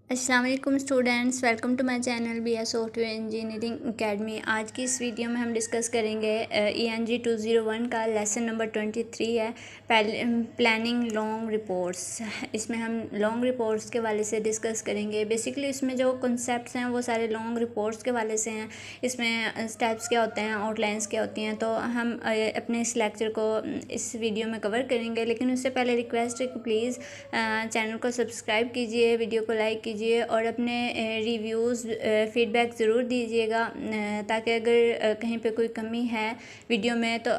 अस्सलाम वालेकुम students, welcome to my channel B S software engineering academy. आज की इस वीडियो में हम डिस्कस करेंगे ENG 201 का लेसन नंबर 23 है प्लानिंग लॉन्ग रिपोर्ट्स। इसमें हम लॉन्ग रिपोर्ट्स के वाले से डिस्कस करेंगे। बेसिकली इसमें जो कॉन्सेप्ट्स हैं वो सारे लॉन्ग रिपोर्ट्स के वाले से हैं। इसमें स्टेप्स क्या होते हैं, आउटलाइंस क्या होती हैं, तो हम अपने इस लेक्चर को इस वीडियो में कवर करेंगे। लेकिन उससे पहले रिक्वेस्ट है कि प्लीज़ चैनल को सब्सक्राइब कीजिए, वीडियो को लाइक कीजिए और अपने रिव्यूज़ फीडबैक ज़रूर दीजिएगा, ताकि अगर कहीं पे कोई कमी है वीडियो में तो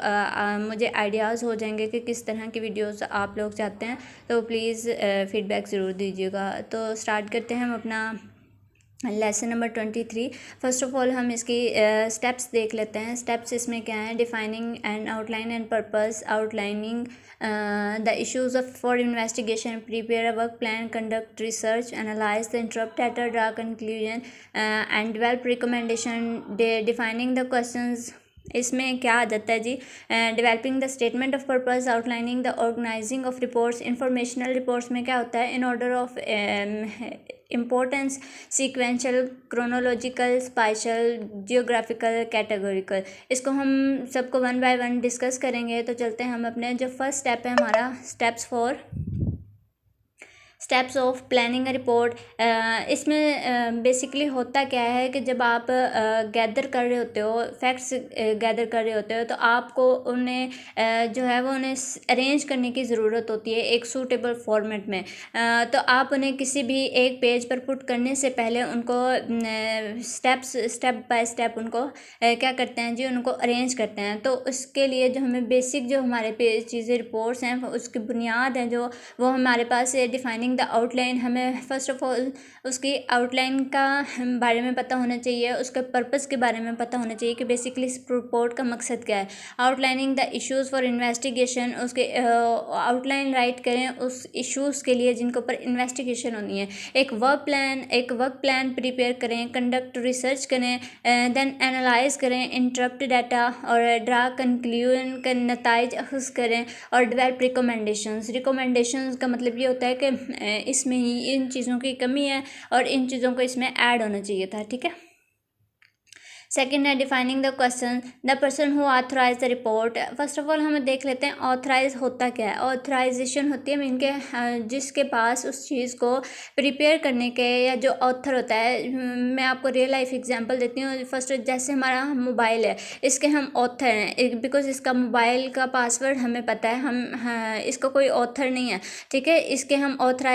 मुझे आइडियाज़ हो जाएंगे कि किस तरह की वीडियोस आप लोग चाहते हैं। तो प्लीज़ फीडबैक ज़रूर दीजिएगा। तो स्टार्ट करते हैं हम अपना lesson number 23। First of all हम इसकी स्टेप्स देख लेते हैं। स्टेप्स इसमें क्या है? Defining and outline and purpose, outlining the issues of for investigation, prepare a work plan, conduct research, analyse the interpret data, draw conclusion and develop recommendation, defining the questions. इसमें क्या आ जाता है जी? Developing the statement of purpose, outlining the organising of reports. Informational reports में क्या होता है? In order of importance, sequential, chronological, spatial, geographical, categorical. इसको हम सबको वन बाय वन डिस्कस करेंगे। तो चलते हैं हम अपने जो फर्स्ट स्टेप है हमारा, steps of planning a report. इसमें बेसिकली होता क्या है कि जब आप गैदर कर रहे होते हो, फैक्ट्स गैदर कर रहे होते हो, तो आपको उन्हें जो है वो उन्हें अरेंज करने की ज़रूरत होती है एक सूटेबल फॉर्मेट में। तो आप उन्हें किसी भी एक पेज पर पुट करने से पहले उनको स्टेप बाय स्टेप उनको क्या करते हैं जी? उनको अरेंज करते हैं। तो उसके लिए जो हमें बेसिक जो हमारे चीज़ें रिपोर्ट्स हैं उसकी बुनियाद है जो वो हमारे पास है। डिफाइनिंग द आउटलाइन, हमें फर्स्ट ऑफ ऑल उसकी आउटलाइन का बारे में पता होना चाहिए, उसके पर्पस के बारे में पता होना चाहिए कि बेसिकली इस रिपोर्ट का मकसद क्या है। Outlining the issues for investigation, उसके आउटलाइन राइट करें उस इश्यूज़ के लिए जिनके ऊपर इन्वेस्टिगेशन होनी है। एक वर्क प्लान प्रिपेयर करें, कंडक्ट रिसर्च करें, देन एनालाइज करें इंटरप्ट डाटा और ड्रा कंक्लूजन का नताइज अखज़ करें और डेवलप रिकमेंडेशंस का मतलब ये होता है कि इसमें ही इन चीज़ों की कमी है और इन चीज़ों को इसमें ऐड होना चाहिए था। ठीक है। सेकेंड है defining the question, the person who authorise the report. First of all हम देख लेते हैं ऑथराइज होता क्या है। ऑथराइजेशन होती है मीन के जिसके पास उस चीज़ को प्रिपेयर करने के या जो ऑथर होता है। मैं आपको रियल लाइफ एग्जांपल देती हूँ। फर्स्ट जैसे हमारा मोबाइल है, इसके हम ऑथर हैं बिकॉज इसका मोबाइल का पासवर्ड हमें पता है, इसका कोई ऑथर नहीं है। ठीक है, इसके हम ऑथर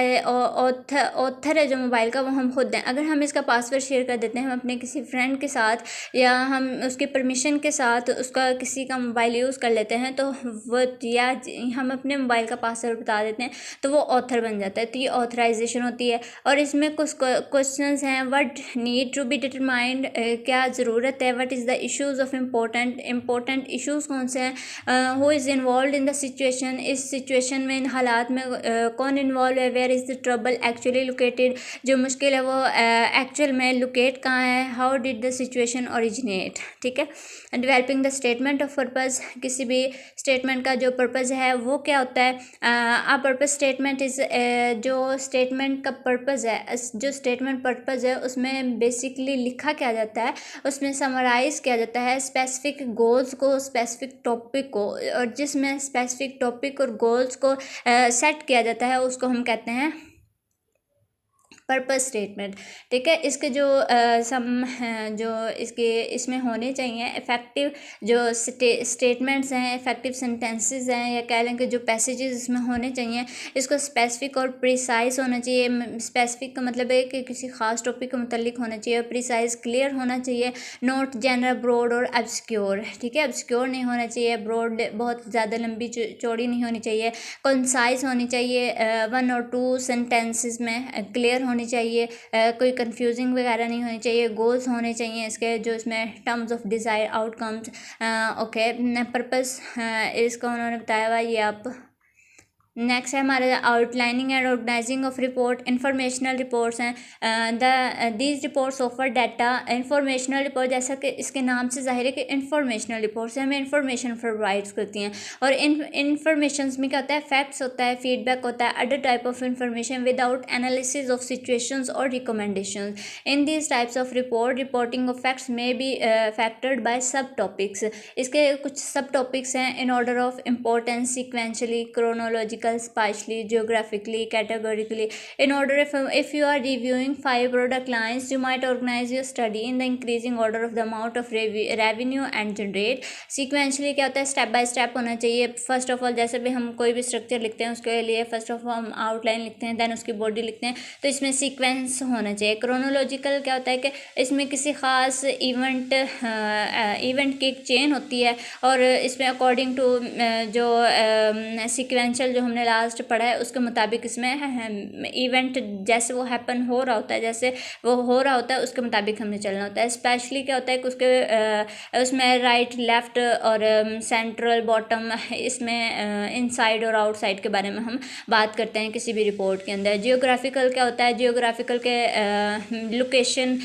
है जो मोबाइल का वो हम खुद हैं। अगर हम इसका पासवर्ड शेयर कर देते हैं हम अपने किसी फ्रेंड के साथ या हम उसकी परमिशन के साथ उसका किसी का मोबाइल यूज़ कर लेते हैं, तो वो या हम अपने मोबाइल का पासवर्ड बता देते हैं तो वो ऑथर बन जाता है। तो ये ऑथराइजेशन होती है। और इसमें कुछ क्वेश्चंस हैं। What need to be determined, क्या ज़रूरत है। What is the issues of important issues कौन से हैं। Who is involve in the situation, इस सिचुएशन में इन हालात में कौन इन्वॉल्व है। Where is the trouble actually located, जो मुश्किल है वो एक्चुअल में लोकेट कहाँ है। How did the situation originate. ठीक है। Developing the statement of purpose, किसी भी स्टेटमेंट का जो पर्पस है वो क्या होता है। आ पर्पस स्टेटमेंट इज जो स्टेटमेंट का पर्पस है, जो स्टेटमेंट पर्पस है उसमें बेसिकली लिखा क्या जाता है, उसमें समराइज किया जाता है स्पेसिफिक गोल्स को, स्पेसिफिक टॉपिक को, और जिसमें स्पेसिफिक टॉपिक और गोल्स को सेट किया जाता है उसको हम कहते हैं पर्पस स्टेटमेंट। ठीक है। इसके जो जो इसके इसमें होने चाहिए इफ़ेक्टिव जो स्टेटमेंट्स हैं, इफ़ेक्टिव सेंटेंसेस हैं, या कह लें कि जो पैसेजेस इसमें होने चाहिए, इसको स्पेसिफिक और प्रिसाइज होना चाहिए। स्पेसिफिक का मतलब है कि किसी ख़ास टॉपिक के मुतल्लिक होना चाहिए, प्रिसाइज क्लियर होना चाहिए, नॉट जनरल, ब्रॉड और ऑब्सक्योर। ठीक है, ऑब्सक्योर नहीं होना चाहिए, ब्रॉड बहुत ज़्यादा लंबी चौड़ी नहीं होनी चाहिए, कंसाइज होनी चाहिए, 1 और 2 सेंटेंसेस में क्लियर होनी चाहिए, कोई कंफ्यूजिंग वगैरह नहीं होनी चाहिए, गोल्स होने चाहिए इसके जो इसमें terms of desire outcomes. Okay. Purpose इसका उन्होंने बताया हुआ, ये आप नेक्स्ट है हमारा outlining and organising of report. Informational reports हैं these reports offer data. Informational report जैसा कि इसके नाम से जाहिर है कि इंफॉर्मेशनल रिपोर्ट्स हमें इंफॉर्मेशन प्रोवाइड करती हैं, और इन इंफॉर्मेशन में क्या होता है, फैक्ट्स होता है, फीडबैक होता है, other type of information without analysis of situations और recommendations. In these types of report reporting of facts में be factored by sub topics. इसके कुछ सब टॉपिक्स हैं in order of importance, sequentially, chronological, spatially, geographically, categorically. In order, if you are reviewing 5 product lines, you might organize your study in the increasing order of the amount of revenue and generate. Sequentially क्या होता है, step by step होना चाहिए. First of all जैसे भी हम कोई भी स्ट्रक्चर लिखते हैं उसके लिए फर्स्ट ऑफ ऑल हम आउटलाइन लिखते हैं, देन उसकी बॉडी लिखते हैं, तो इसमें सीक्वेंस होना चाहिए. क्रोनोलॉजिकल क्या होता है कि इसमें किसी ख़ास इवेंट की एक चेन होती है, और इसमें अकॉर्डिंग टू जो सीक्वेंशियल जो हमने लास्ट पढ़ा है उसके मुताबिक इसमें इवेंट जैसे वो हैपन हो रहा होता है, जैसे वो हो रहा होता है उसके मुताबिक हमें चलना होता है. स्पेशली क्या होता है कि उसके उसमें राइट, लेफ़्ट और सेंट्रल, बॉटम, इसमें इनसाइड और आउटसाइड के बारे में हम बात करते हैं किसी भी रिपोर्ट के अंदर. जियोग्राफिकल क्या होता है, जियोग्राफिकल के लोकेशन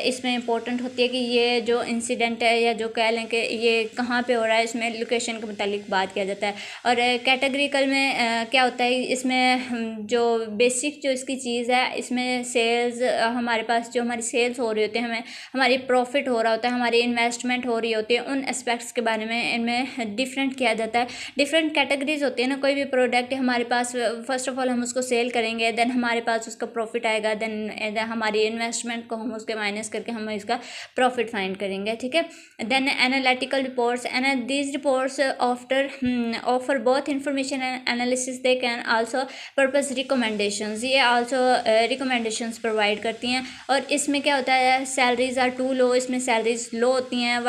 इसमें इंपॉर्टेंट होती है कि ये जो इंसिडेंट है या जो कह लें कि ये कहाँ पे हो रहा है, इसमें लोकेशन के मुतालिक बात किया जाता है. और कैटेगरिकल में क्या होता है, इसमें जो बेसिक जो इसकी चीज़ है, इसमें सेल्स, हमारे पास जो हमारी सेल्स हो रही होती है, हमें हमारी प्रॉफिट हो रहा होता है, हमारी इन्वेस्टमेंट हो रही होती है, उन एस्पेक्ट्स के बारे में इनमें डिफरेंट किया जाता है. डिफरेंट कैटेगरीज होती है ना, कोई भी प्रोडक्ट हमारे पास, फर्स्ट ऑफ ऑल हम उसको सेल करेंगे, देन हमारे पास उसका प्रॉफिट आएगा, देन हमारी इन्वेस्टमेंट को हम उसके माइनस करके हम इसका प्रॉफिट फाइंड करेंगे. ठीक है. Then analytical reports, and these reports offer both information and analysis. They can also purpose recommendations, ये आल्सो रिकमेंडेशंस प्रोवाइड करती हैं. और इसमें क्या होता है, सैलरीज आर टू लो, इसमें सैलरीज लो होती हैं.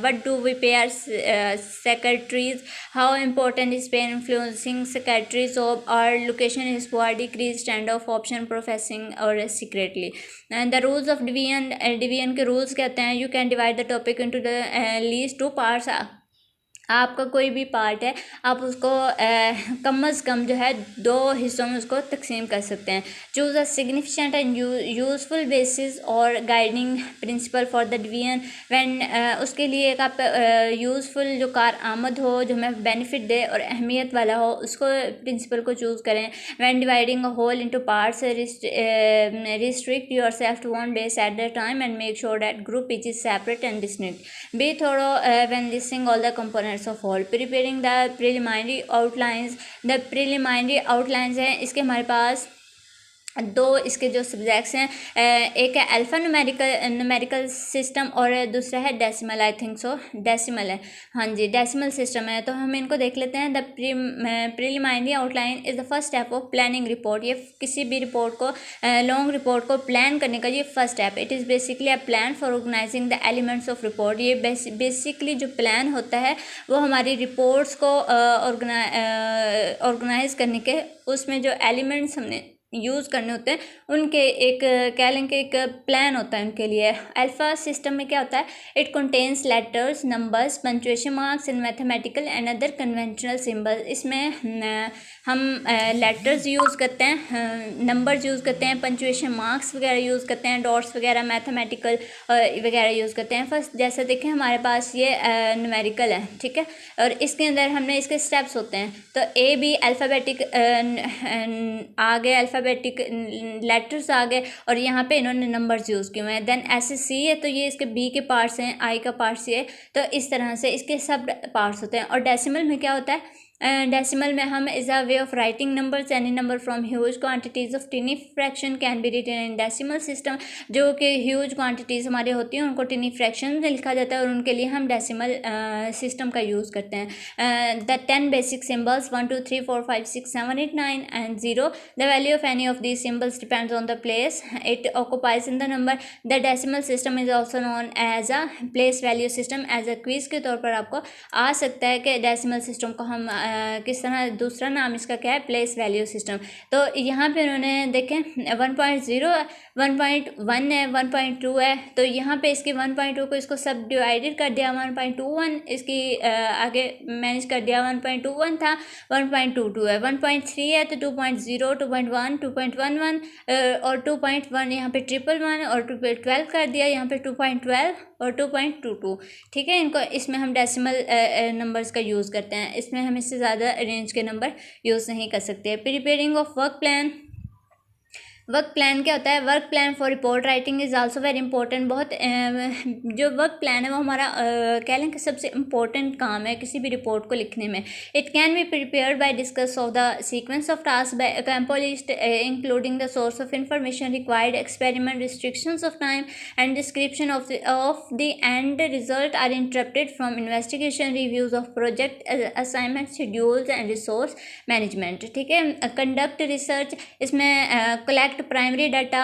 What do we pay our secretaries, how important is pay influencing secretaries of our location is poor, decrease stand of option professing और secretly. The rules of division के rules कहते हैं, you can divide the topic into the least 2 parts. आपका कोई भी part है, आप उसको कम अज़ कम जो है 2 हिस्सों में उसको तकसीम कर सकते हैं. Choose a significant and useful basis और guiding principle for the division. When उसके लिए एक आप यूज़फुल जो कार आमद हो, जो हमें बेनिफिट दे और अहमियत वाला हो, उसको प्रिंसिपल को चूज़ करें. When dividing a whole into parts, restrict yourself to one base at the time and make sure that group each is separate and distinct. Be thorough when listing all the components of all. Preparing the preliminary outlines. The preliminary outlines हैं, इसके हमारे पास 2 इसके जो subjects हैं, एक है alpha numerical system और दूसरा है decimal. I think so decimal है, हाँ जी डेसिमल सिस्टम है. तो हम इनको देख लेते हैं. The preliminary outline is the first step of planning report. ये किसी भी रिपोर्ट को, लॉन्ग रिपोर्ट को प्लान करने का ये first step. It is basically a plan for organising the elements of report. ये बेसिकली जो प्लान होता है वो हमारी रिपोर्ट्स को ऑर्गेनाइज करने के, उसमें जो एलिमेंट्स हमने यूज़ करने होते हैं उनके एक कह लें कि एक प्लान होता है उनके लिए. अल्फ़ा सिस्टम में क्या होता है, it contains letters, numbers, punctuation marks and mathematical and other conventional symbols. इसमें हम लेटर्स यूज़ करते हैं, नंबर्स यूज़ करते हैं, पंक्चुएशन मार्क्स वगैरह यूज़ करते हैं, डॉट्स वगैरह, मैथमेटिकल वगैरह यूज़ करते हैं. फर्स्ट जैसे देखें हमारे पास ये न्यूमेरिकल है, ठीक है, और इसके अंदर हमने इसके स्टेप्स होते हैं. तो ए बी अल्फ़ाबेटिक आ गए, अल्फ़ाबेटिक लेटर्स आ गए, और यहाँ पे इन्होंने नंबर्स यूज़ किए हुए हैं. देन ऐसे सी है तो ये इसके बी के पार्ट्स हैं, आई का पार्ट्स ये, तो इस तरह से इसके सब पार्ट्स होते हैं. और डेसिमल में क्या होता है, डेसिमल में हम is a way of writing numbers. Any number from huge quantities of tiny fraction can be written in decimal system. जो कि ह्यूज क्वांटिटीज़ हमारे होती हैं उनको टिनी फ्रैक्शन में लिखा जाता है, और उनके लिए हम डेसिमल सिस्टम का यूज़ करते हैं. The 10 basic symbols 1 2 3 4 5 6 7 8 9 and 0. The value of any of these symbols depends on the place it occupies in the number. The decimal system is also known as a place value system. As a quiz के तौर पर आपको आ सकता है कि decimal system को हम किस तरह दूसरा नाम इसका क्या है, प्लेस वैल्यू सिस्टम। तो यहाँ पे उन्होंने देखें 1.0 1.1 है, 1.2 है, तो यहाँ पे इसकी 1.2 को इसको सब डिवाइडेड कर दिया, 1.21 इसकी आगे मैनेज कर दिया, 1.21 था 1.22 है, 1.3 है तो 2.0 2.1 2.11 और 2.1 यहाँ पे 111 और 2.12 कर दिया, यहाँ पे 2.12 और 2.22। ठीक है, इनको इसमें हम डेसिमल नंबर्स का यूज़ करते हैं, इसमें हम इससे ज़्यादा रेंज के नंबर यूज़ नहीं कर सकते। Preparing of work plan, work plan क्या होता है, work plan for report writing is also very important. बहुत जो वर्क प्लान है वो हमारा कह लें कि सबसे इम्पोर्टेंट काम है किसी भी रिपोर्ट को लिखने में। It can be prepared by discuss of the sequence of task by accomplished including the source of information required, experiment, restrictions of time and description of the end result are interrupted from investigation, reviews of project, assignment, schedules and resource management. ठीक है, conduct research, इसमें collect primary data,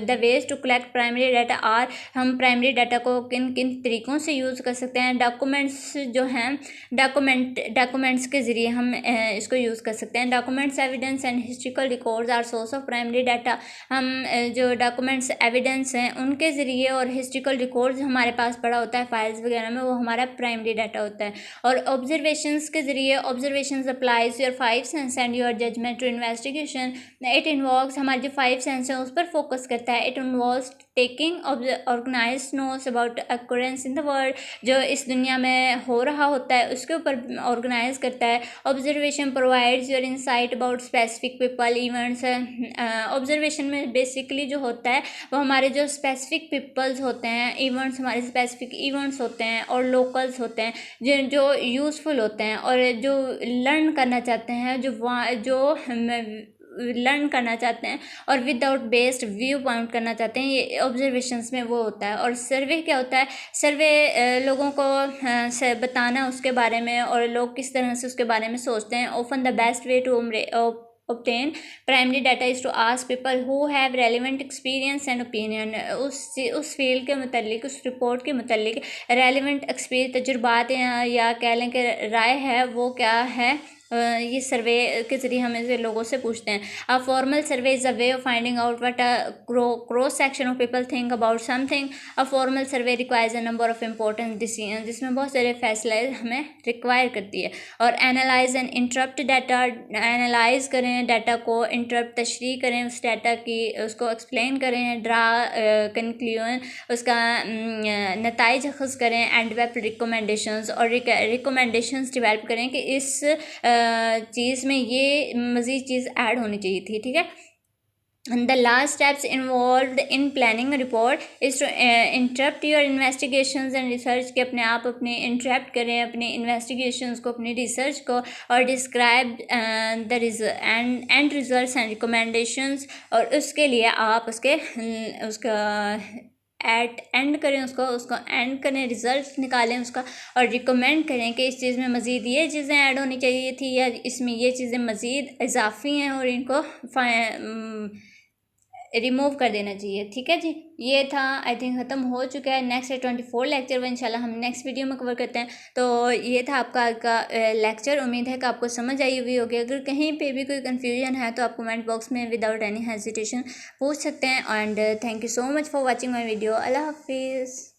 the ways to collect primary data are, हम primary data को किन किन तरीक़ों से use कर सकते हैं। डॉक्यूमेंट्स जो हैं, डॉक्यूमेंट्स के ज़रिए हम इसको यूज़ कर सकते हैं। Documents, evidence and historical records are source of primary data, हम जो डॉक्यूमेंट्स एविडेंस हैं उनके ज़रिए और हिस्ट्रिकल रिकॉर्ड्स हमारे पास पड़ा होता है फाइल्स वगैरह में, वो हमारा प्राइमरी डाटा होता है। और ऑब्जर्वेशंस के ज़रिए, observations applies your 5 sense and your judgement to investigation. It involve हमारे जो 5 सेंस हैं उस पर फोकस करता है। It involves taking organised notes about occurrences in the world, जो इस दुनिया में हो रहा होता है उसके ऊपर ऑर्गेनाइज करता है। Observation provides your insight about specific people, events. Observation में बेसिकली जो होता है वो हमारे जो स्पेसिफिक पीपल्स होते हैं, इवेंट्स, हमारे स्पेसिफिक इवेंट्स होते हैं और लोकल्स होते हैं जो यूज़फुल होते हैं और जो लर्न करना चाहते हैं, जो लर्न करना चाहते हैं और विदाउट बेस्ड व्यू पॉइंट करना चाहते हैं, ये ऑब्जर्वेशंस में वो होता है। और सर्वे क्या होता है, सर्वे लोगों को बताना उसके बारे में और लोग किस तरह से उसके बारे में सोचते हैं। Often the best way to obtain primary data is to ask people who have relevant experience and opinion। उस फील्ड के मुतालिक, उस रिपोर्ट के मुतालिक रेलिवेंट एक्सपीरियंस, तजुर्बात या कह लें कि राय है वो क्या है, ये सर्वे के ज़रिए हम ऐसे लोगों से पूछते हैं। A formal survey is a way of finding out what a cross section of people think about something. A formal survey requires a number of important decision, जिसमें बहुत सारे फैसले हमें रिक्वायर करती है। और analyse and interrupt data, analyse करें data को, इंटरप्ट तशरीह करें उस डाटा की, उसको एक्सप्लेन करें, ड्रा कंक्लूजन, उसका नताइज अखज़ करें, एंड डेवलप रिकमेंडेशंस, और रिकमेंडेशंस डेवलप करें कि इस चीज़ में ये मज़ीद चीज़ ऐड होनी चाहिए थी। ठीक है, and the last steps involved in planning a report is to interrupt your investigations and research, के अपने आप अपने interrupt करें अपने investigations को, अपनी research को, और describe the end results and recommendations, और उसके लिए आप उसका एंड करें, उसको एंड करें, रिज़ल्ट निकालें उसका, और रिकमेंड करें कि इस चीज़ में मज़ीद ये चीज़ें ऐड होनी चाहिए थी या इसमें ये चीज़ें मज़ीद इजाफी हैं और इनको रिमूव कर देना चाहिए। ठीक है जी, ये था आई थिंक ख़त्म हो चुका है। नेक्स्ट 24 लेक्चर वो इंशाल्लाह हम नेक्स्ट वीडियो में कवर करते हैं। तो ये था आपका लेक्चर, उम्मीद है कि आपको समझ आई हुई होगी। अगर कहीं पे भी कोई कन्फ्यूजन है तो आप कमेंट बॉक्स में विदाउट एनी हेजिटेशन पूछ सकते हैं। And thank you so much for watching my video. Allah हाफिज़।